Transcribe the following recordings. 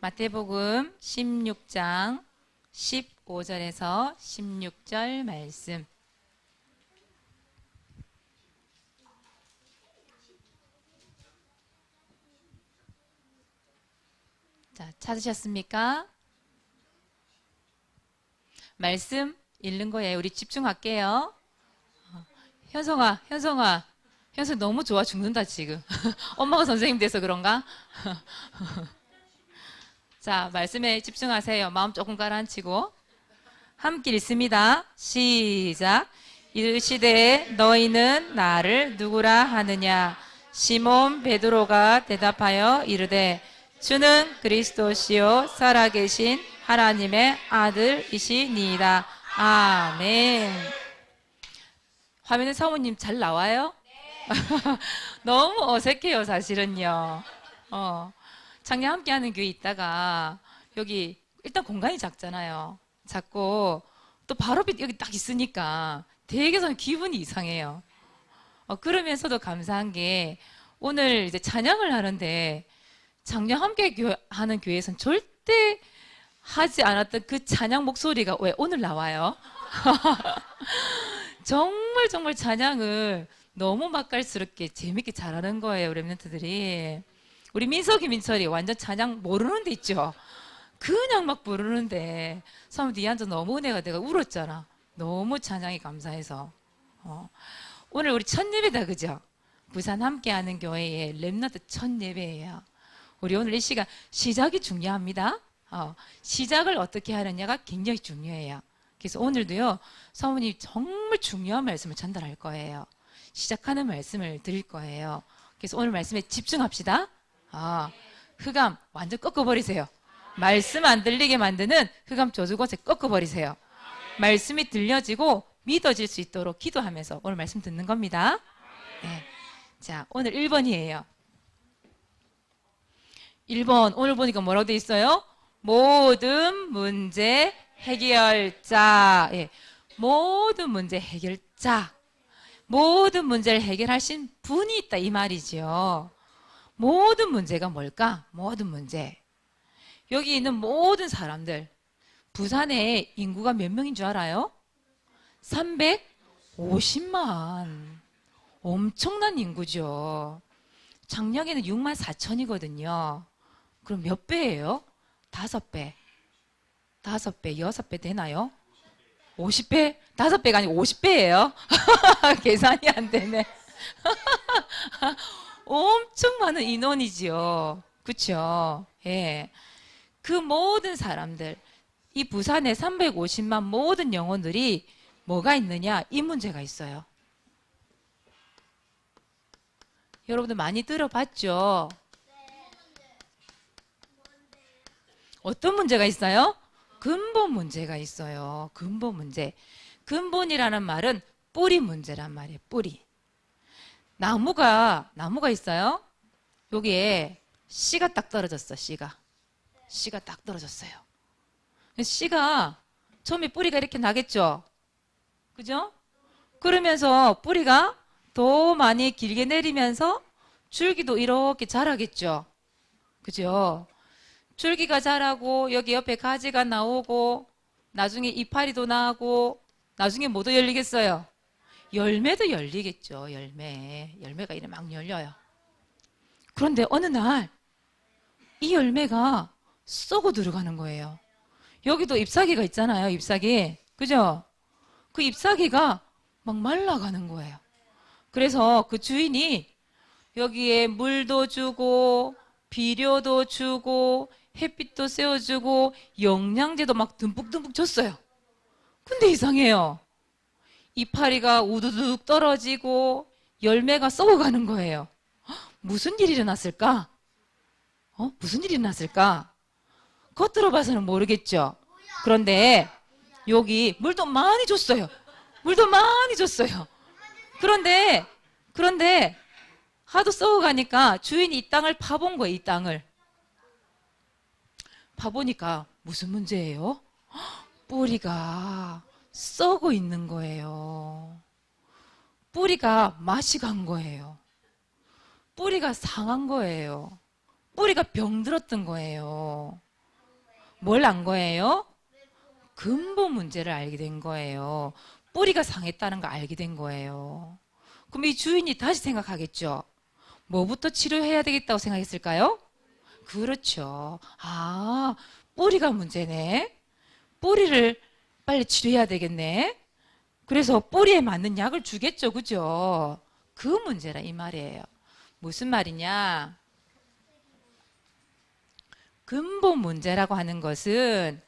마태복음 16장 15절에서 16절 말씀. 자, 찾으셨습니까? 말씀 읽는 거예요. 우리 집중할게요. 현성아, 현성 너무 좋아 죽는다 지금. 엄마가 선생님 돼서 그런가? 자, 말씀에 집중하세요. 마음 조금 가라앉히고 함께 읽습니다. 시작. 이르시되 너희는 나를 누구라 하느냐? 시몬 베드로가 대답하여 이르되 주는 그리스도시요 살아계신 하나님의 아들이시니이다. 아멘. 화면에 사모님 잘 나와요? 너무 어색해요 사실은요. 작년 함께하는 교회 있다가 여기 일단 공간이 작잖아요. 작고 또 바로 밑 여기 딱 있으니까 되게 저는 기분이 이상해요. 그러면서도 감사한 게 오늘 이제 찬양을 하는데 작년 함께 하는 교회에서는 절대 하지 않았던 그 찬양 목소리가 왜 오늘 나와요? 정말 찬양을 너무 맛깔스럽게 재밌게 잘하는 거예요, 우리 랩런트들이. 우리 민석이 민철이 완전 찬양 모르는 데 있죠. 그냥 막 부르는데 사람 뒤에 앉아 너무 은혜가 돼가 울었잖아. 너무 찬양이 감사해서. 오늘 우리 첫 예배다, 그죠? 부산 함께하는 교회의 랩런트 첫 예배예요. 우리 오늘 이 시간 시작이 중요합니다. 시작을 어떻게 하느냐가 굉장히 중요해요. 그래서 오늘도요, 사모님이 정말 중요한 말씀을 전달할 거예요. 시작하는 말씀을 드릴 거예요. 그래서 오늘 말씀에 집중합시다. 흑암 완전 꺾어버리세요. 말씀 안 들리게 만드는 흑암 저주곳에 꺾어버리세요. 말씀이 들려지고 믿어질 수 있도록 기도하면서 오늘 말씀 듣는 겁니다. 네. 자, 오늘 1번이에요. 1번 오늘 보니까 뭐라고 돼 있어요? 모든 문제 해결자. 예. 모든 문제 해결자. 모든 문제를 해결하신 분이 있다 이 말이죠. 모든 문제가 뭘까? 모든 문제. 여기 있는 모든 사람들, 부산에 인구가 몇 명인 줄 알아요? 350만. 엄청난 인구죠. 작년에는 6만 4천이거든요. 그럼 몇 배예요? 5배. 5배, 6배 되나요? 50배? 5배가 아니고 50배예요. 계산이 안 되네. 엄청 많은 인원이지요. 그렇죠? 예. 그 모든 사람들, 이 부산에 350만 모든 영혼들이 뭐가 있느냐? 이 문제가 있어요. 여러분들 많이 들어봤죠? 어떤 문제가 있어요? 근본 문제가 있어요. 근본 문제. 근본이라는 말은 뿌리 문제란 말이에요. 뿌리. 나무가 있어요. 여기에 씨가 딱 떨어졌어. 씨가 딱 떨어졌어요. 씨가 처음에 뿌리가 이렇게 나겠죠. 그죠? 그러면서 뿌리가 더 많이 길게 내리면서 줄기도 이렇게 자라겠죠. 그죠? 줄기가 자라고 여기 옆에 가지가 나오고 나중에 이파리도 나고 나중에 뭐도 열리겠어요? 열매도 열리겠죠. 열매가 이렇게 막 열려요. 그런데 어느 날 이 열매가 썩어 들어가는 거예요. 여기도 잎사귀가 있잖아요. 잎사귀. 그죠? 그 잎사귀가 막 말라가는 거예요. 그래서 그 주인이 여기에 물도 주고 비료도 주고 햇빛도 쐬어주고 영양제도 막 듬뿍듬뿍 줬어요. 근데 이상해요. 이파리가 우두둑 떨어지고 열매가 썩어가는 거예요. 무슨 일이 일어났을까? 무슨 일이 일어났을까? 겉으로 봐서는 모르겠죠. 그런데 여기 물도 많이 줬어요. 물도 많이 줬어요. 그런데 하도 썩어가니까 주인이 이 땅을 파본 거예요. 이 땅을 파보니까 무슨 문제예요? 뿌리가 썩어 있는 거예요. 뿌리가 맛이 간 거예요. 뿌리가 상한 거예요. 뿌리가 병들었던 거예요. 뭘 안 거예요? 근본 문제를 알게 된 거예요. 뿌리가 상했다는 걸 알게 된 거예요. 그럼 이 주인이 다시 생각하겠죠. 뭐부터 치료해야 되겠다고 생각했을까요? 그렇죠. 아, 뿌리가 문제네. 뿌리를 빨리 치료해야 되겠네. 그래서 뿌리에 맞는 약을 주겠죠. 그죠? 그 문제라 이 말이에요. 무슨 말이냐? 근본 문제라고 하는 것은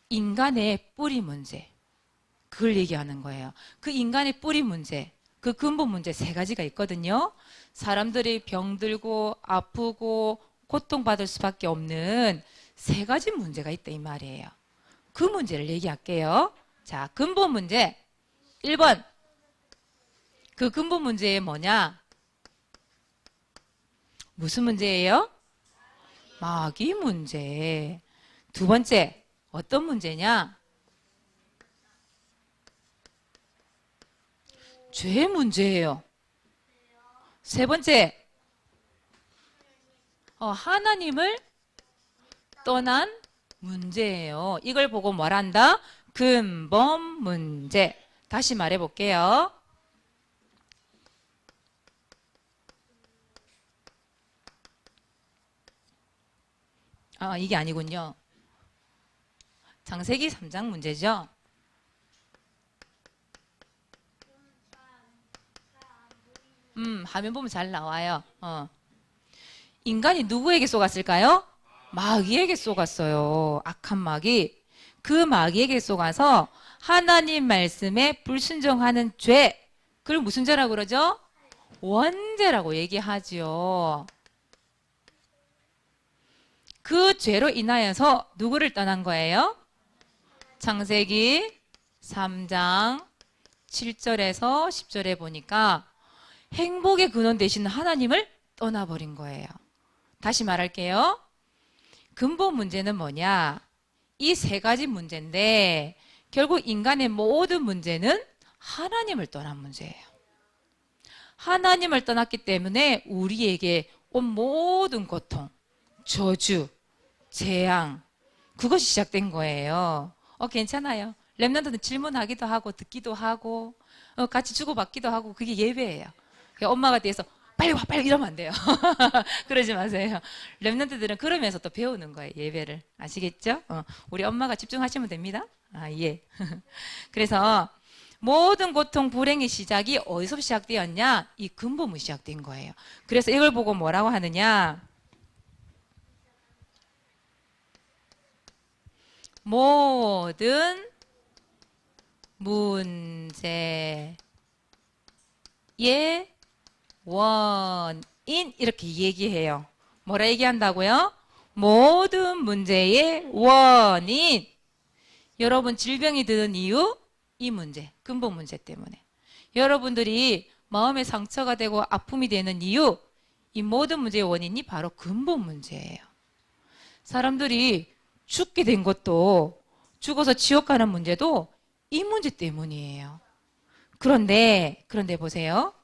인간의 뿌리 문제. 그걸 얘기하는 거예요. 그 인간의 뿌리 문제, 그 근본 문제 세 가지가 있거든요. 사람들이 병들고 아프고 고통받을 수밖에 없는 세 가지 문제가 있다 이 말이에요. 그 문제를 얘기할게요. 자, 근본 문제 1번. 그 근본 문제에 뭐냐? 무슨 문제예요? 마귀 문제. 두 번째, 어떤 문제냐? 죄 문제예요. 세 번째, 하나님을 떠난 문제예요. 이걸 보고 뭘 한다? 근본 문제. 다시 말해 볼게요. 이게 아니군요. 창세기 3장 문제죠. 화면 보면 잘 나와요. 인간이 누구에게 속았을까요? 마귀에게 속았어요. 악한 마귀. 그 마귀에게 속아서 하나님 말씀에 불순종하는 죄. 그걸 무슨 죄라고 그러죠? 원죄라고 얘기하지요. 그 죄로 인하여서 누구를 떠난 거예요? 창세기 3장 7절에서 10절에 보니까 행복의 근원 되시는 하나님을 떠나버린 거예요. 다시 말할게요. 근본 문제는 뭐냐? 이 세 가지 문제인데 결국 인간의 모든 문제는 하나님을 떠난 문제예요. 하나님을 떠났기 때문에 우리에게 온 모든 고통, 저주, 재앙 그것이 시작된 거예요. 괜찮아요. 렘넌트는 질문하기도 하고 듣기도 하고 같이 주고받기도 하고 그게 예배예요. 엄마가 뒤에서 빨리 와 빨리 이러면 안 돼요. 그러지 마세요. 렘넌트들은 그러면서 또 배우는 거예요. 예배를. 아시겠죠? 우리 엄마가 집중하시면 됩니다. 예. 그래서 모든 고통 불행의 시작이 어디서 시작되었냐? 이 근본이 시작된 거예요. 그래서 이걸 보고 뭐라고 하느냐? 모든 문제의 원인 이렇게 얘기해요. 뭐라 얘기한다고요? 모든 문제의 원인. 여러분 질병이 드는 이유? 이 문제, 근본 문제 때문에. 여러분들이 마음에 상처가 되고 아픔이 되는 이유? 이 모든 문제의 원인이 바로 근본 문제예요. 사람들이 죽게 된 것도 죽어서 지옥 가는 문제도 이 문제 때문이에요. 그런데 보세요.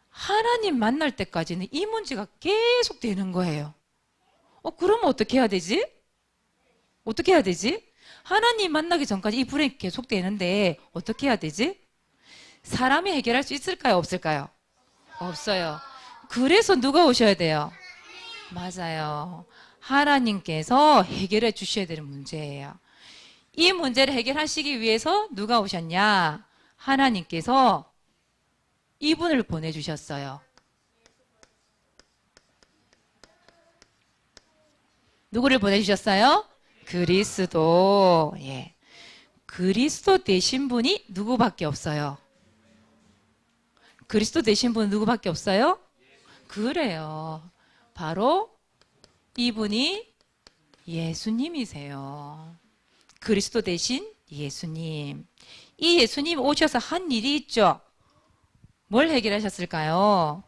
하나님 만날 때까지는 이 문제가 계속 되는 거예요. 그러면 어떻게 해야 되지? 어떻게 해야 되지? 하나님 만나기 전까지 이 불행이 계속 되는데 어떻게 해야 되지? 사람이 해결할 수 있을까요? 없을까요? 없어요. 그래서 누가 오셔야 돼요? 맞아요. 하나님께서 해결해 주셔야 되는 문제예요. 이 문제를 해결하시기 위해서 누가 오셨냐? 하나님께서 이분을 보내주셨어요. 누구를 보내주셨어요? 그리스도. 예. 그리스도 되신 분이 누구밖에 없어요? 그리스도 되신 분은 누구밖에 없어요? 그래요. 바로 이분이 예수님이세요. 그리스도 대신 예수님. 이 예수님 오셔서 한 일이 있죠. 뭘 해결하셨을까요?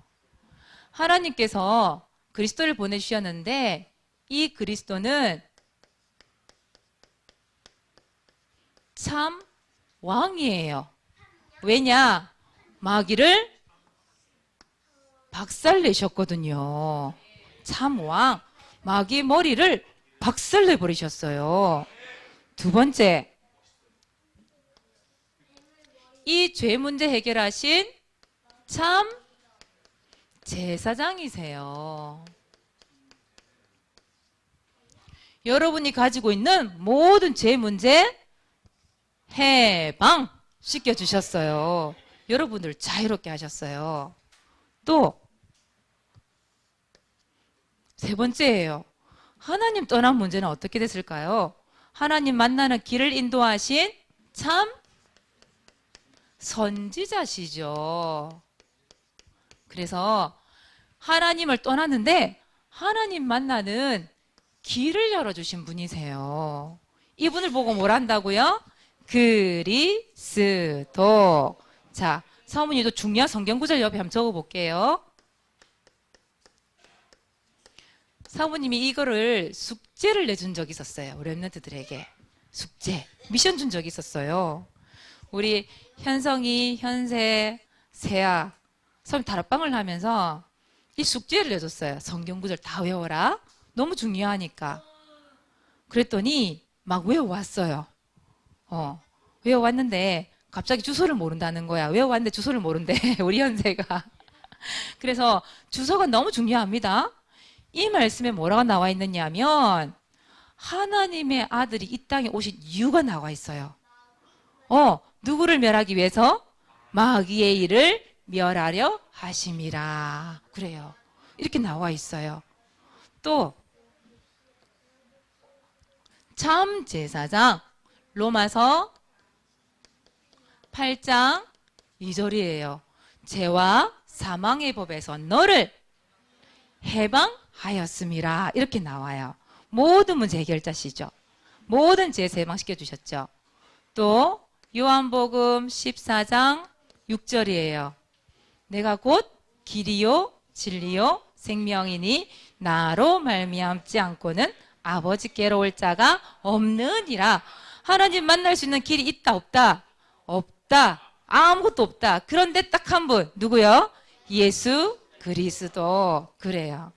하나님께서 그리스도를 보내주셨는데 이 그리스도는 참 왕이에요. 왜냐? 마귀를 박살내셨거든요. 참 왕. 마귀의 머리를 박살내 버리셨어요. 두 번째, 이 죄 문제 해결하신 참 제사장이세요. 여러분이 가지고 있는 모든 죄 문제 해방 시켜주셨어요. 여러분들 자유롭게 하셨어요. 또 세 번째예요. 하나님 떠난 문제는 어떻게 됐을까요? 하나님 만나는 길을 인도하신 참 선지자시죠. 그래서 하나님을 떠났는데 하나님 만나는 길을 열어주신 분이세요. 이분을 보고 뭘 한다고요? 그리스도. 자, 사모님도 중요한 성경 구절 옆에 한번 적어볼게요. 사모님이 이거를 숙제를 내준 적이 있었어요. 우리 랩런트들에게. 숙제, 미션 준 적이 있었어요. 우리 현성이, 현세, 세아, 사모님 다락방을 하면서 이 숙제를 내줬어요. 성경 구절 다 외워라. 너무 중요하니까. 그랬더니 막 외워왔어요. 외워왔는데 갑자기 주소를 모른다는 거야. 외워왔는데 주소를 모른대. 우리 현세가. 그래서 주소가 너무 중요합니다. 이 말씀에 뭐라고 나와 있느냐 하면 하나님의 아들이 이 땅에 오신 이유가 나와 있어요. 누구를 멸하기 위해서? 마귀의 일을 멸하려 하심이라. 그래요. 이렇게 나와 있어요. 또 참 제사장 로마서 8장 2절이에요. 죄와 사망의 법에서 너를 해방하였음이라. 이렇게 나와요. 모든 문제 해결자시죠. 모든 죄 해방시켜 주셨죠. 또 요한복음 14장 6절이에요. 내가 곧 길이요 진리요 생명이니 나로 말미암지 않고는 아버지께로 올 자가 없느니라. 하나님 만날 수 있는 길이 있다 없다? 없다. 아무것도 없다. 그런데 딱 한 분. 누구요? 예수 그리스도. 그래요.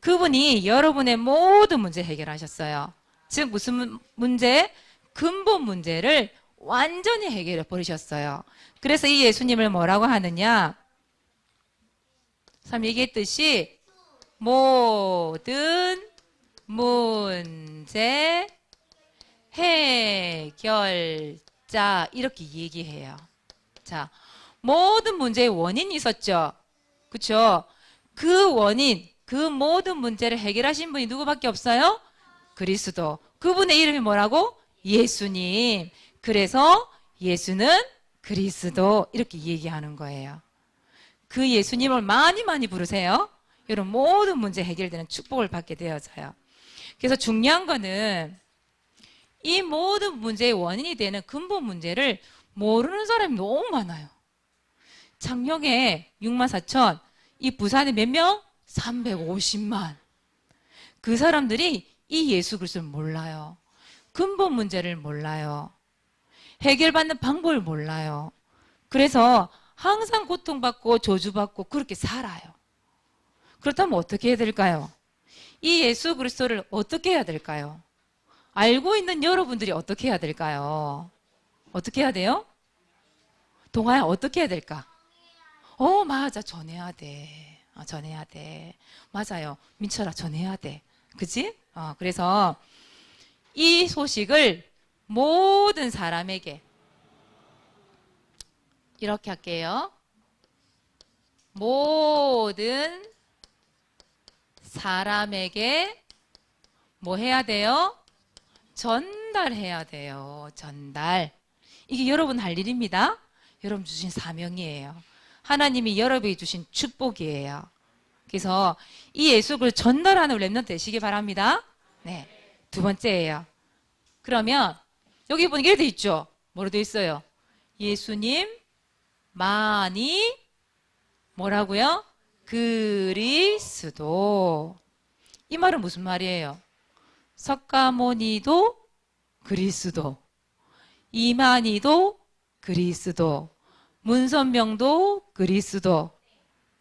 그분이 여러분의 모든 문제 해결하셨어요. 즉 무슨 문제? 근본 문제를 완전히 해결해 버리셨어요. 그래서 이 예수님을 뭐라고 하느냐? 참 얘기했듯이 모든 문제 해결자 이렇게 얘기해요. 자, 모든 문제의 원인이 있었죠. 그렇죠? 그 원인, 그 모든 문제를 해결하신 분이 누구밖에 없어요? 그리스도. 그분의 이름이 뭐라고? 예수님. 그래서 예수는 그리스도 이렇게 얘기하는 거예요. 그 예수님을 많이 많이 부르세요. 여러분 모든 문제 해결되는 축복을 받게 되어져요. 그래서 중요한 거는 이 모든 문제의 원인이 되는 근본 문제를 모르는 사람이 너무 많아요. 창녕에 6만 4천, 이 부산에 몇 명? 350만. 그 사람들이 이 예수 그리스도를 몰라요. 근본 문제를 몰라요. 해결받는 방법을 몰라요. 그래서 항상 고통받고 저주받고 그렇게 살아요. 그렇다면 어떻게 해야 될까요? 이 예수 그리스도를 어떻게 해야 될까요? 알고 있는 여러분들이 어떻게 해야 될까요? 어떻게 해야 돼요? 동아야 어떻게 해야 될까? 맞아. 전해야 돼. 전해야 돼. 맞아요. 민철아 전해야 돼. 그치? 그래서 이 소식을 모든 사람에게 이렇게 할게요. 모든 사람에게 뭐 해야 돼요? 전달해야 돼요. 전달. 이게 여러분 할 일입니다. 여러분 주신 사명이에요. 하나님이 여러분이 주신 축복이에요. 그래서 이 예수를 전달하는 랩런트 되시기 바랍니다. 네. 두 번째예요. 그러면 여기 보니까 이렇게 돼 있죠. 뭐로 돼 있어요? 예수님 많이 뭐라고요? 그리스도. 이 말은 무슨 말이에요? 석가모니도 그리스도, 이만희도 그리스도, 문선명도 그리스도.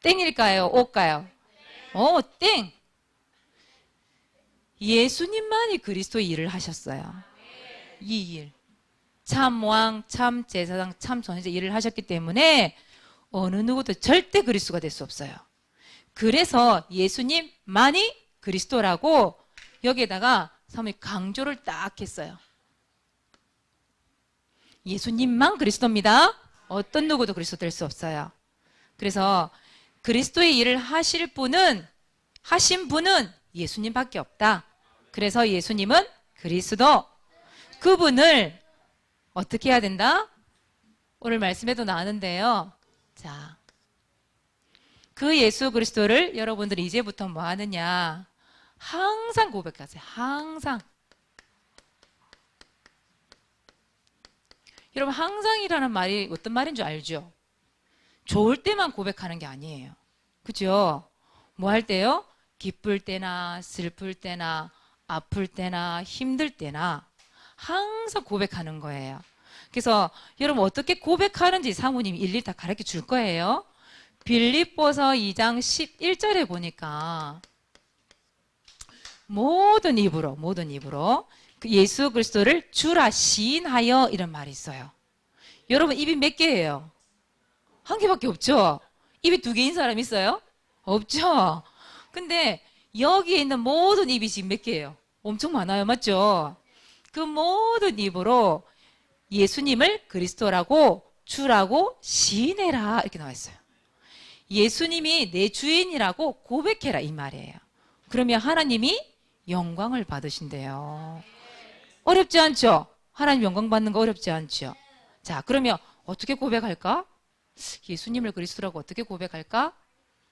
땡일까요? 오까요? 땡. 예수님만이 그리스도의 일을 하셨어요. 이 일. 참 왕, 참 제사장, 참 선지자 일을 하셨기 때문에 어느 누구도 절대 그리스도가 될 수 없어요. 그래서 예수님만이 그리스도라고 여기에다가 사모님 강조를 딱 했어요. 예수님만 그리스도입니다. 어떤 누구도 그리스도 될 수 없어요. 그래서 그리스도의 일을 하신 분은 예수님밖에 없다. 그래서 예수님은 그리스도. 그분을 어떻게 해야 된다? 오늘 말씀에도 나왔는데요. 자, 그 예수 그리스도를 여러분들이 이제부터 뭐 하느냐? 항상 고백하세요. 항상. 여러분, 항상이라는 말이 어떤 말인 줄 알죠? 좋을 때만 고백하는 게 아니에요. 그죠? 뭐 할 때요? 기쁠 때나 슬플 때나 아플 때나 힘들 때나 항상 고백하는 거예요. 그래서 여러분 어떻게 고백하는지 사모님이 일일이 다 가르쳐 줄 거예요. 빌립보서 2장 11절에 보니까 모든 입으로 그 예수 그리스도를 주라 시인하여 이런 말이 있어요. 여러분 입이 몇 개예요? 한 개밖에 없죠? 입이 두 개인 사람 있어요? 없죠? 근데 여기에 있는 모든 입이 지금 몇 개예요? 엄청 많아요. 맞죠? 그 모든 입으로 예수님을 그리스도라고 주라고 시인해라 이렇게 나와 있어요. 예수님이 내 주인이라고 고백해라 이 말이에요. 그러면 하나님이 영광을 받으신대요. 어렵지 않죠? 하나님 영광 받는 거 어렵지 않죠? 자, 그러면 어떻게 고백할까? 예수님을 그리스도라고 어떻게 고백할까?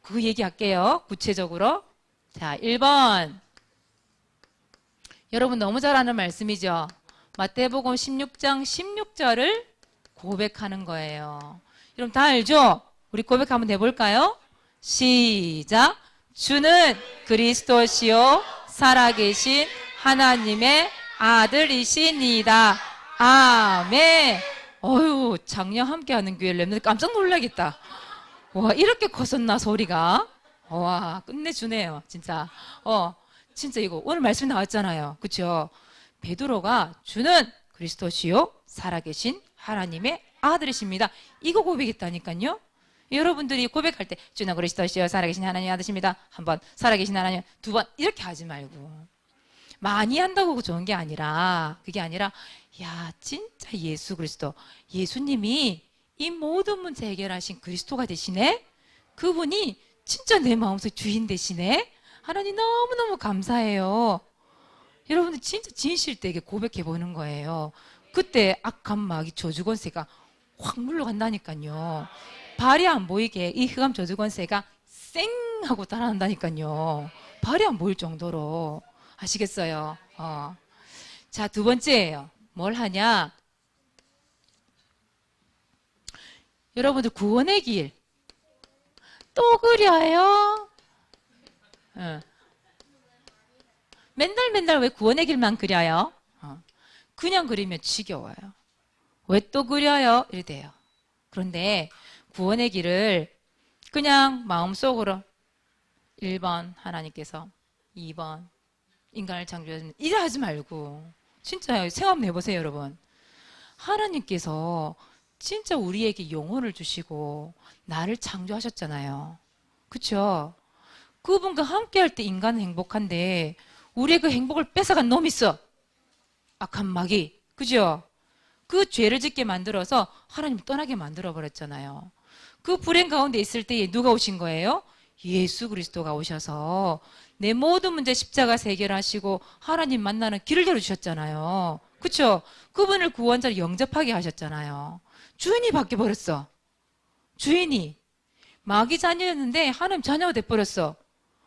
그 얘기할게요. 구체적으로. 자, 1번. 여러분 너무 잘 아는 말씀이죠. 마태복음 16장 16절을 고백하는 거예요. 여러분 다 알죠? 우리 고백 한번 해볼까요? 시작. 주는 그리스도시요 살아계신 하나님의 아들이시니다. 아멘. 어휴, 작년 함께하는 교회 렘넌트 깜짝 놀라겠다. 와, 이렇게 컸었나 소리가. 와, 끝내주네요 진짜. 진짜 이거 오늘 말씀 나왔잖아요. 그렇죠? 베드로가 주는 그리스도시요 살아계신 하나님의 아들이십니다. 이거 고백했다니까요. 여러분들이 고백할 때 주는 그리스도시요 살아계신 하나님의 아들이십니다. 한 번, 살아계신 하나님 두 번 이렇게 하지 말고 많이 한다고 좋은 게 아니라 그게 아니라 야 진짜 예수 그리스도 예수님이 이 모든 문제 해결하신 그리스도가 되시네. 그분이 진짜 내 마음속 주인 되시네. 하나님 너무너무 감사해요. 여러분들 진짜 진실되게 고백해 보는 거예요. 그때 악한 마귀 저주권세가 확 물러간다니까요. 발이 안 보이게 이 흑암 저주권세가 쌩 하고 따라간다니까요. 발이 안 보일 정도로. 아시겠어요? 자, 두 번째예요. 뭘 하냐? 여러분들 구원의 길 또 그려요? 맨날 왜 구원의 길만 그려요? 그냥 그리면 지겨워요. 왜 또 그려요? 이래돼요. 그런데 구원의 길을 그냥 마음속으로 1번 하나님께서 2번 인간을 창조하신 이래 하지 말고 진짜요. 생각 해보세요 여러분. 하나님께서 진짜 우리에게 영혼을 주시고 나를 창조하셨잖아요. 그렇죠? 그분과 함께 할 때 인간은 행복한데 우리의 그 행복을 뺏어간 놈이 있어. 악한 마귀. 그죠? 그 죄를 짓게 만들어서 하나님 떠나게 만들어 버렸잖아요. 그 불행 가운데 있을 때에 누가 오신 거예요? 예수 그리스도가 오셔서 내 모든 문제 십자가에서 해결하시고 하나님 만나는 길을 열어주셨잖아요. 그렇죠? 그분을 구원자로 영접하게 하셨잖아요. 주인이 바뀌어버렸어. 주인이 마귀 자녀였는데 하나님 자녀가 돼버렸어.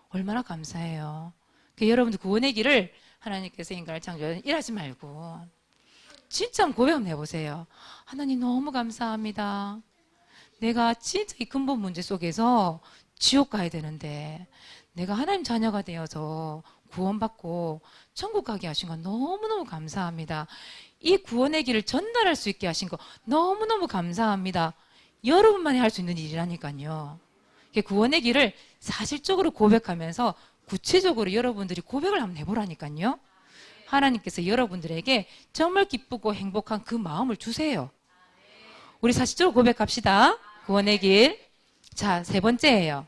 얼마나 감사해요. 여러분들 구원의 길을 하나님께서 인간을 창조하신 일하지 말고 진짜 한번 고백 한번 해보세요. 하나님 너무 감사합니다. 내가 진짜 이 근본 문제 속에서 지옥 가야 되는데 내가 하나님 자녀가 되어서 구원받고 천국 가게 하신 거 너무너무 감사합니다. 이 구원의 길을 전달할 수 있게 하신 거 너무너무 감사합니다. 여러분만이 할 수 있는 일이라니까요. 구원의 길을 사실적으로 고백하면서 구체적으로 여러분들이 고백을 한번 해보라니까요. 하나님께서 여러분들에게 정말 기쁘고 행복한 그 마음을 주세요. 우리 사실적으로 고백합시다. 구원의 길. 자, 세 번째예요.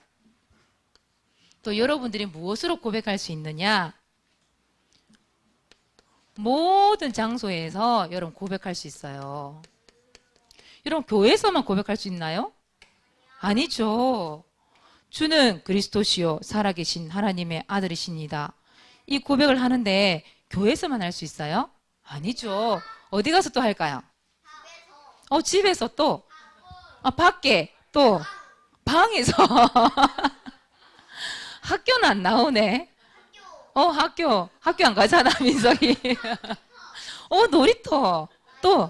또 여러분들이 무엇으로 고백할 수 있느냐? 모든 장소에서 여러분 고백할 수 있어요. 여러분 교회에서만 고백할 수 있나요? 아니죠. 주는 그리스도시요 살아계신 하나님의 아들이십니다. 이 고백을 하는데 교회에서만 할 수 있어요? 아니죠. 어디 가서 또 할까요? 집에서 또? 밖에 또? 방에서? 학교는 안 나오네. 학교 안 가잖아, 민석이. 놀이터. 또?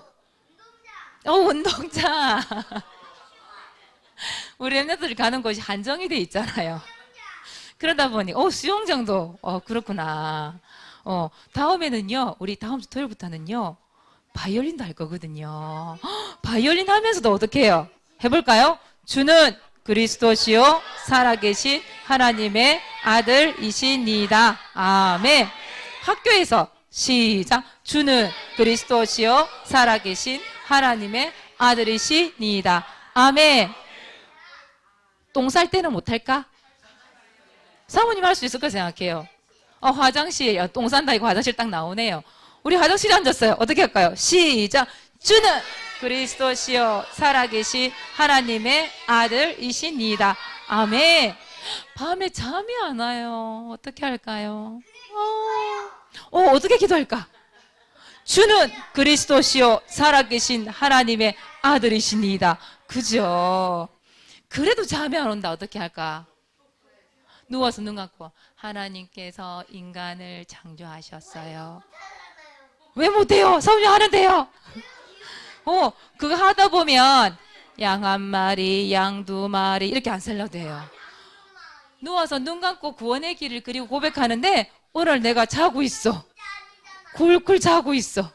운동장. 우리 엠네들이 가는 곳이 한정이 돼 있잖아요. 그러다 보니, 수영장도, 그렇구나. 다음에는요, 우리 다음 주 토요일부터는요, 바이올린도 할 거거든요. 바이올린 하면서도 어떻게 해요? 해볼까요? 주는 그리스도시요 살아계신 하나님의 아들이시니다. 아멘. 학교에서 시작. 주는 그리스도시요 살아계신 하나님의 아들이시니다. 아멘. 똥 쌀 때는 못할까? 사모님 할 수 있을 까 생각해요. 화장실, 똥 싼다 이거 화장실 딱 나오네요. 우리 화장실에 앉았어요. 어떻게 할까요? 시작. 주는 그리스도시요 살아계신 하나님의 아들이시니다. 아멘. 밤에 잠이 안 와요. 어떻게 할까요? 어떻게 기도할까? 주는 그리스도시요 살아계신 하나님의 아들이시니다. 그죠? 그래도 잠이 안 온다. 어떻게 할까? 누워서 눈 감고 하나님께서 인간을 창조하셨어요. 왜 못해요? 사모님 하는데요. 그거 하다 보면 양 한 마리, 양 두 마리 이렇게 안 살려도 돼요. 누워서 눈 감고 구원의 길을 그리고 고백하는데 오늘 내가 자고 있어. 굴굴 자고 있어.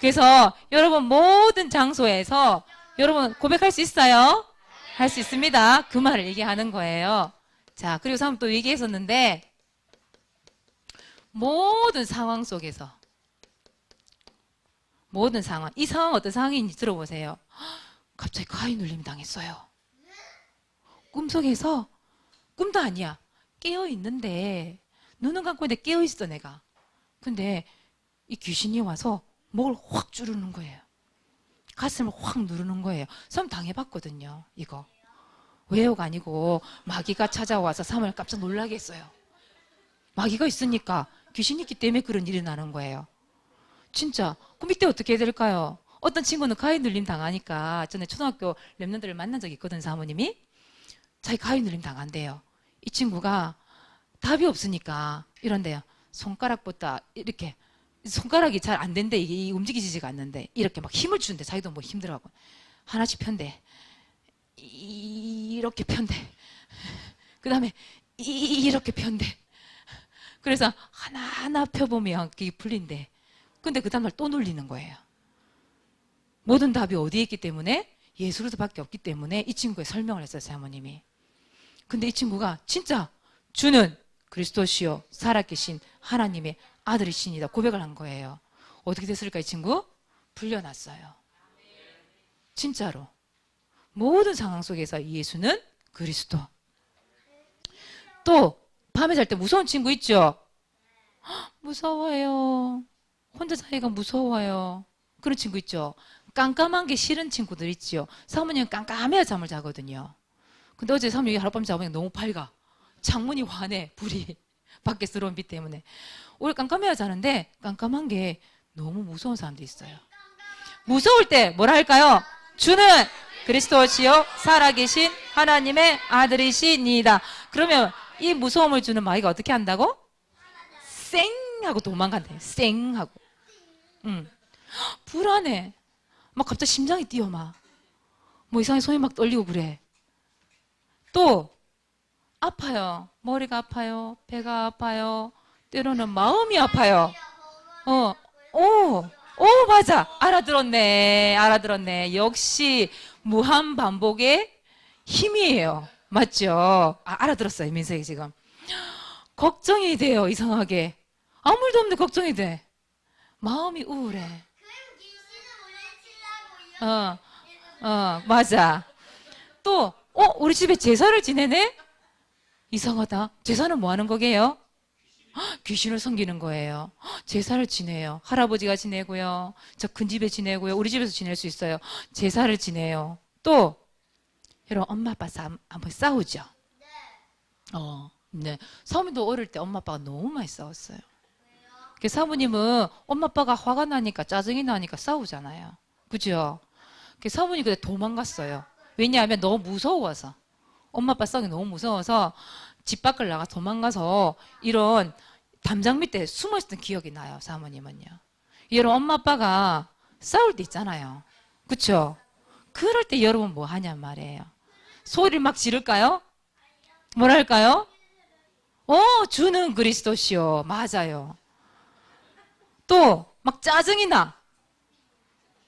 그래서 여러분 모든 장소에서 여러분 고백할 수 있어요? 할 수 있습니다. 그 말을 얘기하는 거예요. 자, 그리고 사모님 또 얘기했었는데 모든 상황 속에서 모든 상황, 이 상황 어떤 상황인지 들어보세요. 갑자기 가위 눌림 당했어요. 꿈속에서, 꿈도 아니야. 깨어있는데, 눈은 감고 있는데 깨어있어, 내가. 근데 이 귀신이 와서 목을 확 조르는 거예요. 가슴을 확 누르는 거예요. 참 당해봤거든요, 이거. 왜요가 아니고 마귀가 찾아와서 사람을 깜짝 놀라게 했어요. 마귀가 있으니까 귀신이 있기 때문에 그런 일이 나는 거예요. 진짜. 그럼 이때 어떻게 해야 될까요? 어떤 친구는 가위 눌림 당하니까 전에 초등학교 랩런들을 만난 적이 있거든, 사모님이. 자기 가위 눌림 당한대요. 이 친구가 답이 없으니까 이런데요. 손가락보다 이렇게 손가락이 잘 안 된대. 이게 움직이지가 않는데 이렇게 막 힘을 주는데 자기도 뭐 힘들어하고 하나씩 편대. 이렇게 편대. 그 다음에 이렇게 편대. 그래서 하나하나 펴보면 그게 풀린대. 근데 그 다음날 또 눌리는 거예요. 모든 답이 어디에 있기 때문에? 예수로서밖에 없기 때문에 이 친구의 설명을 했어요, 사모님이. 근데 이 친구가 진짜 주는 그리스도시요 살아계신 하나님의 아들이시니다 고백을 한 거예요. 어떻게 됐을까, 이 친구? 풀려났어요. 진짜로. 모든 상황 속에서 예수는 그리스도. 또 밤에 잘 때 무서운 친구 있죠? 무서워요. 혼자 자기가 무서워요. 그런 친구 있죠? 깜깜한 게 싫은 친구들 있죠? 사모님은 깜깜해야 잠을 자거든요. 근데 어제 사모님이 하룻밤 자보니까 너무 밝아. 창문이 환해, 불이. 밖에서 들어온 빛 때문에. 우리 깜깜해야 자는데 깜깜한 게 너무 무서운 사람도 있어요. 무서울 때 뭐라 할까요? 주는 그리스도시요 살아계신 하나님의 아들이시니다. 그러면 이 무서움을 주는 마귀가 어떻게 한다고? 쌩 하고 도망간대. 쌩 하고. 불안해. 막 갑자기 심장이 뛰어 막. 뭐 이상하게 손이 막 떨리고 그래. 또 아파요. 머리가 아파요. 배가 아파요. 때로는 마음이 아파요. 맞아. 알아들었네. 역시 무한 반복의 힘이에요. 맞죠? 알아들었어요, 민석이 지금. 걱정이 돼요, 이상하게. 아무 일도 없는데 걱정이 돼. 마음이 우울해. 어, 맞아. 또, 우리 집에 제사를 지내네? 이상하다. 제사는 뭐 하는 거게요? 귀신을 섬기는 거예요. 제사를 지내요. 할아버지가 지내고요. 저 큰 집에 지내고요. 우리 집에서 지낼 수 있어요. 제사를 지내요. 또, 여러분, 엄마, 아빠 한번 싸우죠? 네. 사모님도 어릴 때 엄마, 아빠가 너무 많이 싸웠어요. 사모님은 엄마, 아빠가 화가 나니까, 짜증이 나니까 싸우잖아요. 그죠? 사모님 그때 도망갔어요. 왜냐하면 너무 무서워서. 엄마, 아빠 싸우기 너무 무서워서 집 밖을 나가 도망가서 이런 담장 밑에 숨어 있었던 기억이 나요, 사모님은요. 여러분, 엄마, 아빠가 싸울 때 있잖아요. 그쵸? 그럴 때 여러분 뭐 하냔 말이에요. 소리를 막 지를까요? 뭐랄까요? 주는 그리스도시요. 맞아요. 또, 막 짜증이 나.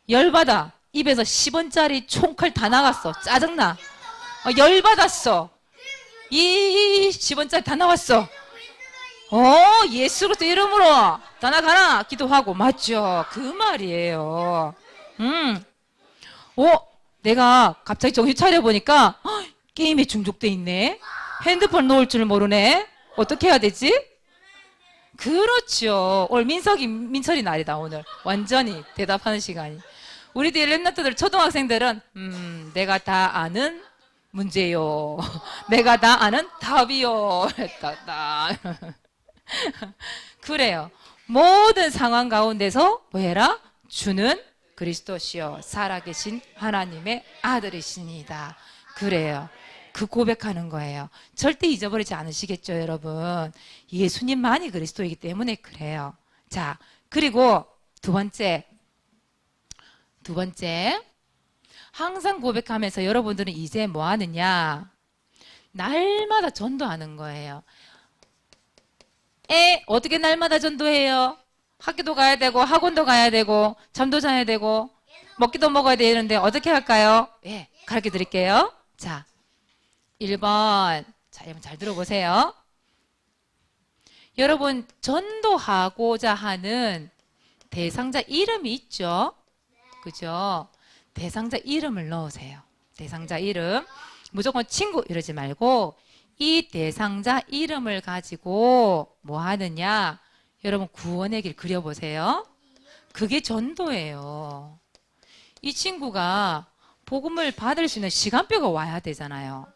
열받아. 입에서 10원짜리 총칼 다 나갔어. 짜증나. 열받았어. 이 10원짜리 다 나왔어. 예수 그리스도 이름으로 다 나가라. 기도하고. 맞죠? 그 말이에요. 내가 갑자기 정신 차려보니까 게임에 중독돼 있네. 핸드폰 놓을 줄 모르네. 어떻게 해야 되지? 그렇죠. 오늘 민철이 날이다, 오늘. 완전히 대답하는 시간이. 우리들 랩런트들, 초등학생들은, 내가 다 아는 문제요. 내가 다 아는 답이요. 그래요. 모든 상황 가운데서 뭐 해라? 주는 그리스도시요. 살아계신 하나님의 아들이십니다. 그래요. 그 고백하는 거예요. 절대 잊어버리지 않으시겠죠, 여러분. 예수님만이 그리스도이기 때문에 그래요. 자, 그리고 두 번째. 항상 고백하면서 여러분들은 이제 뭐 하느냐? 날마다 전도하는 거예요. 어떻게 날마다 전도해요? 학교도 가야 되고, 학원도 가야 되고, 잠도 자야 되고, 먹기도 먹어야 되는데 어떻게 할까요? 가르쳐 드릴게요. 자, 1번. 자, 여러분 잘 들어보세요. 여러분, 전도하고자 하는 대상자 이름이 있죠? 그죠? 대상자 이름을 넣으세요. 대상자 이름. 무조건 친구 이러지 말고 이 대상자 이름을 가지고 뭐 하느냐? 여러분 구원의 길 그려보세요. 그게 전도예요. 이 친구가 복음을 받을 수 있는 시간표가 와야 되잖아요.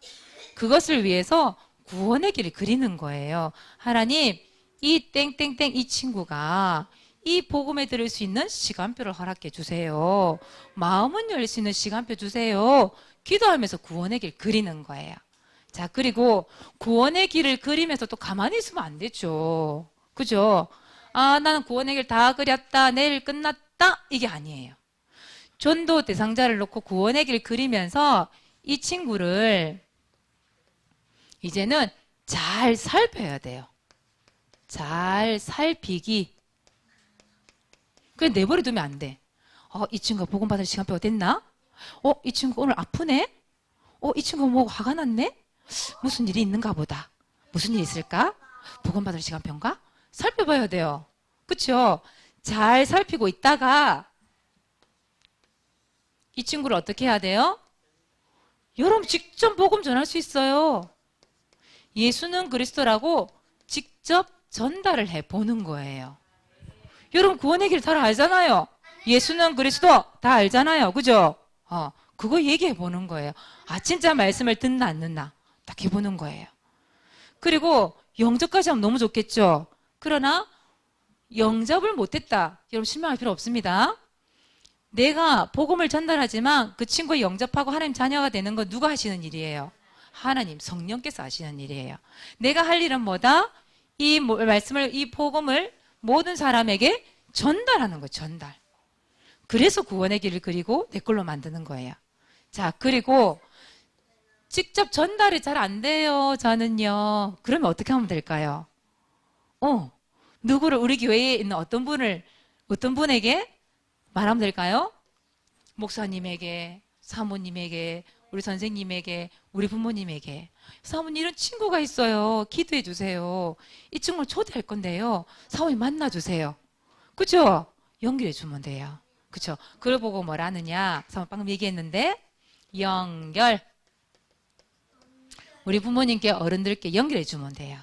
그것을 위해서 구원의 길을 그리는 거예요. 하나님, 이 땡땡땡 이 친구가 이 복음에 들을 수 있는 시간표를 허락해 주세요. 마음은 열 수 있는 시간표 주세요. 기도하면서 구원의 길 그리는 거예요. 자, 그리고 구원의 길을 그리면서 또 가만히 있으면 안 되죠. 그죠? 나는 구원의 길 다 그렸다. 내일 끝났다. 이게 아니에요. 전도 대상자를 놓고 구원의 길 그리면서 이 친구를 이제는 잘 살펴야 돼요. 잘 살피기. 그냥 내버려 두면 안 돼. 이 친구가 복음 받을 시간표가 됐나? 이 친구 오늘 아프네? 이 친구 뭐 화가 났네? 무슨 일이 있는가 보다. 무슨 일이 있을까? 복음 받을 시간표인가? 살펴봐야 돼요. 그쵸? 잘 살피고 있다가 이 친구를 어떻게 해야 돼요? 여러분 직접 복음 전할 수 있어요. 예수는 그리스도라고 직접 전달을 해보는 거예요. 여러분 구원의 길 다 알잖아요. 예수는 그리스도 다 알잖아요. 그죠? 그거 얘기해 보는 거예요. 진짜 말씀을 듣나 안 듣나 딱 해보는 거예요. 그리고 영접까지 하면 너무 좋겠죠. 그러나 영접을 못했다. 여러분 실망할 필요 없습니다. 내가 복음을 전달하지만 그 친구가 영접하고 하나님 자녀가 되는 건 누가 하시는 일이에요? 하나님 성령께서 하시는 일이에요. 내가 할 일은 뭐다? 이 말씀을, 이 복음을 모든 사람에게 전달하는 거예요. 전달. 그래서 구원의 길을 그리고 내 걸로 만드는 거예요. 자, 그리고 직접 전달이 잘 안 돼요. 저는요. 그러면 어떻게 하면 될까요? 누구를 우리 교회에 있는 어떤 분에게 말하면 될까요? 목사님에게, 사모님에게, 우리 선생님에게, 우리 부모님에게 사모님 이런 친구가 있어요. 기도해 주세요. 이 친구를 초대할 건데요. 사모님 만나주세요. 그죠? 연결해 주면 돼요. 그쵸? 그걸 보고 뭐라느냐? 사모님 방금 얘기했는데 연결. 우리 부모님께 어른들께 연결해 주면 돼요.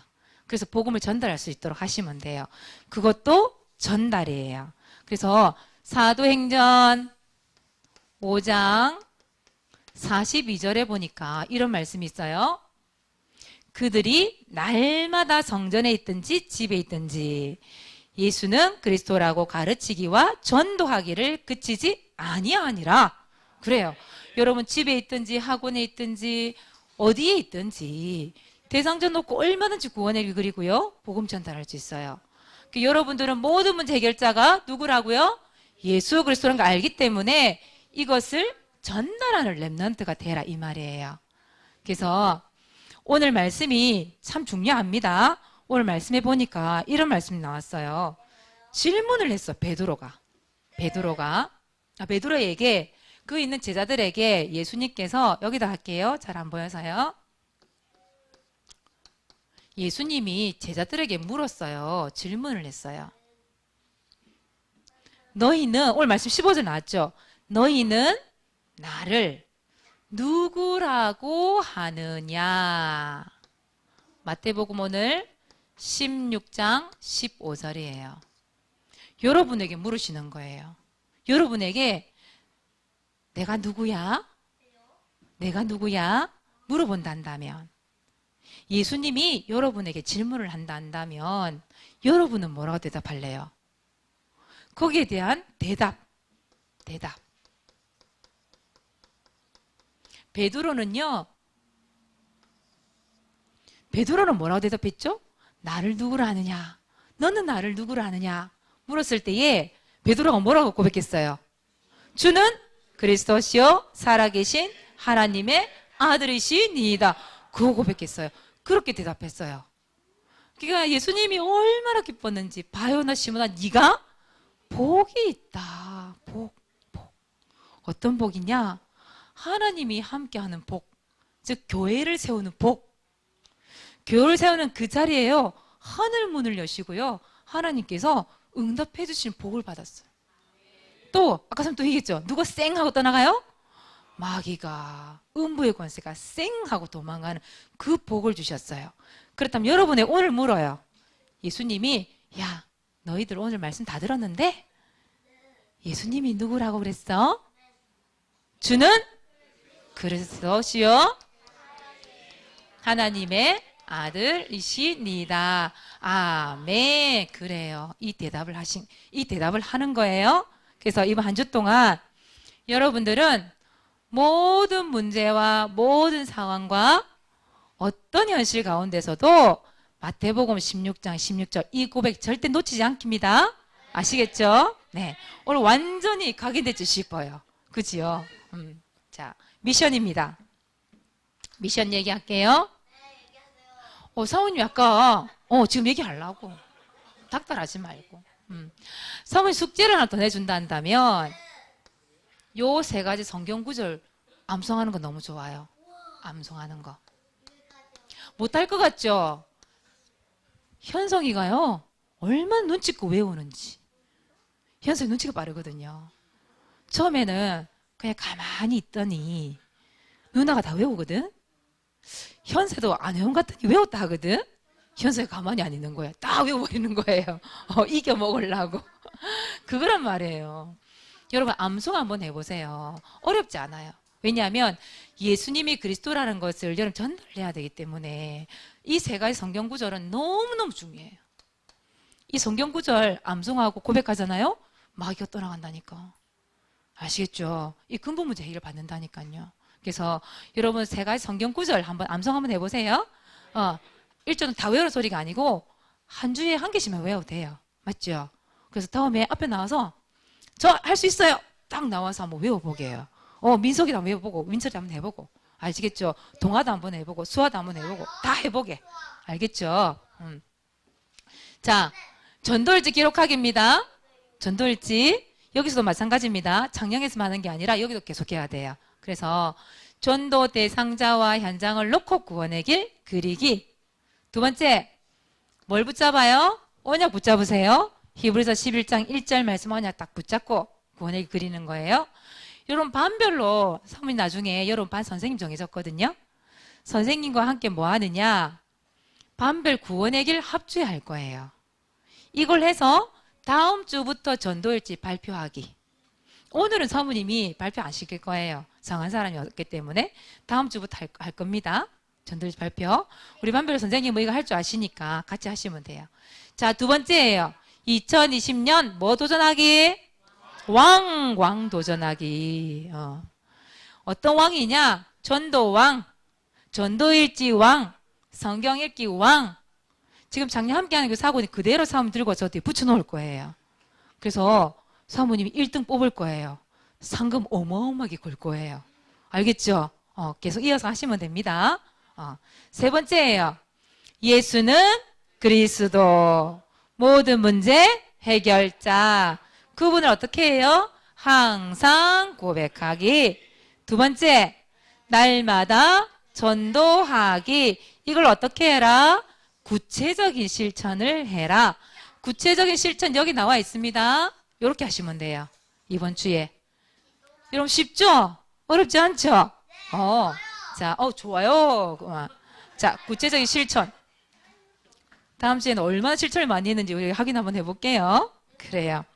그래서 복음을 전달할 수 있도록 하시면 돼요. 그것도 전달이에요. 그래서 사도행전 5장 42절에 보니까 이런 말씀이 있어요. 그들이 날마다 성전에 있든지 집에 있든지 예수는 그리스도라고 가르치기와 전도하기를 그치지 아니하니라. 그래요. 여러분 집에 있든지 학원에 있든지 어디에 있든지 대상전 놓고 얼마든지 구원의 길 그리고요. 복음 전달할 수 있어요. 여러분들은 모든 문제 해결자가 누구라고요? 예수 그리스도라는 걸 알기 때문에 이것을 전달하는 렘넌트가 되라 이 말이에요. 그래서 오늘 말씀이 참 중요합니다. 오늘 말씀해 보니까 이런 말씀이 나왔어요. 질문을 했어. 베드로에게 그 있는 제자들에게 예수님께서 여기다 할게요. 잘 안 보여서요. 예수님이 제자들에게 물었어요. 질문을 했어요. 너희는 오늘 말씀 15절 나왔죠. 너희는 나를 누구라고 하느냐. 마태복음 오늘 16장 15절이에요. 여러분에게 물으시는 거예요. 여러분에게 내가 누구야? 내가 누구야? 물어본다면 예수님이 여러분에게 질문을 한다면 여러분은 뭐라고 대답할래요? 거기에 대한 대답. 베드로는 뭐라고 대답했죠? 나를 누구로 아느냐? 너는 나를 누구로 아느냐? 물었을 때에 베드로가 뭐라고 고백했어요? 주는 그리스도시요 살아계신 하나님의 아들이시니이다. 그거 고백했어요. 그렇게 대답했어요. 그러니까 예수님이 얼마나 기뻤는지 바요나 시몬아 네가 복이 있다. 복. 어떤 복이냐? 하나님이 함께하는 복. 즉 교회를 세우는 복. 교회를 세우는 그 자리에요. 하늘 문을 여시고요. 하나님께서 응답해 주신 복을 받았어요. 또 아까 또 얘기했죠. 누가 쌩 하고 떠나가요? 마귀가 음부의 권세가 쌩 하고 도망가는 그 복을 주셨어요. 그렇다면 여러분의 오늘 물어요. 예수님이 야 너희들 오늘 말씀 다 들었는데 예수님이 누구라고 그랬어? 주는 그리스도시요 하나님의 아들이시니다. 아멘. 그래요. 이 대답을 하는 거예요. 그래서 이번 한 주 동안 여러분들은 모든 문제와 모든 상황과 어떤 현실 가운데서도 마태복음 16장 16절 이 고백 절대 놓치지 않습니다. 아시겠죠? 네. 오늘 완전히 각인되지 싶어요. 그지요? 자, 미션입니다. 미션 얘기할게요. 사모님 아까 지금 얘기하려고 닥달하지 말고 사모님 숙제를 하나 더 내준다 한다면 요 세 가지 성경 구절 암송하는 거 너무 좋아요. 암송하는 거 못할 것 같죠? 현성이가요 얼마나 눈치껏 외우는지. 현성이 눈치가 빠르거든요. 처음에는 그냥 가만히 있더니 누나가 다 외우거든. 현세도 안 외운 것 같더니 외웠다 하거든. 현세가 가만히 안 있는 거야. 다 외워버리는 거예요. 이겨 먹으려고. 그거란 말이에요. 여러분 암송 한번 해보세요. 어렵지 않아요. 왜냐하면 예수님이 그리스도라는 것을 여러분 전달해야 되기 때문에 이 세 가지 성경 구절은 너무너무 중요해요. 이 성경 구절 암송하고 고백하잖아요. 마귀가 떠나간다니까. 아시겠죠? 이 근본 문제 해결을 받는다니까요. 그래서 여러분 세 가지 성경 구절 한번 암송 한번 해보세요. 1절은 다 외우는 소리가 아니고 한 주에 한 개씩만 외워도 돼요. 맞죠? 그래서 다음에 앞에 나와서 저 할 수 있어요. 딱 나와서 한번 외워보게요. 민석이도 한번 외워보고 민철이 한번 해보고 아시겠죠? 동화도 한번 해보고 수화도 한번 해보고 다 해보게. 알겠죠? 자, 전도일지 기록하기입니다. 전도일지 여기서도 마찬가지입니다. 창녕에서만 하는 게 아니라 여기도 계속해야 돼요. 그래서 전도 대상자와 현장을 놓고 구원의 길 그리기. 두 번째, 뭘 붙잡아요? 언약 붙잡으세요. 히브리서 11장 1절 말씀 언약 딱 붙잡고 구원의 길 그리는 거예요. 여러분 반별로 사모님 나중에 여러분 반 선생님 정해졌거든요. 선생님과 함께 뭐 하느냐? 반별 구원의 길 합주할 거예요. 이걸 해서 다음 주부터 전도일지 발표하기. 오늘은 사모님이 발표 안 시킬 거예요. 정한 사람이 없기 때문에 다음 주부터 할 겁니다. 전도일지 발표. 우리 반별 선생님 뭐 이거 할 줄 아시니까 같이 하시면 돼요. 자, 두 번째예요. 2020년 뭐 도전하기? 왕 도전하기. 어떤 왕이냐? 전도왕, 전도일지 왕, 성경 읽기 왕. 지금 작년 함께하는 그 사고는 그대로 사모님 들고 저 뒤에 붙여놓을 거예요. 그래서 사모님이 1등 뽑을 거예요. 상금 어마어마하게 걸 거예요. 알겠죠? 계속 이어서 하시면 됩니다. 세 번째예요. 예수는 그리스도. 모든 문제 해결자. 그분을 어떻게 해요? 항상 고백하기. 두 번째, 날마다 전도하기. 이걸 어떻게 해라? 구체적인 실천을 해라. 구체적인 실천 여기 나와 있습니다. 이렇게 하시면 돼요. 이번 주에. 여러분 쉽죠? 어렵지 않죠? 자, 좋아요. 자, 구체적인 실천. 다음 주에는 얼마나 실천을 많이 했는지 우리 확인 한번 해볼게요. 그래요.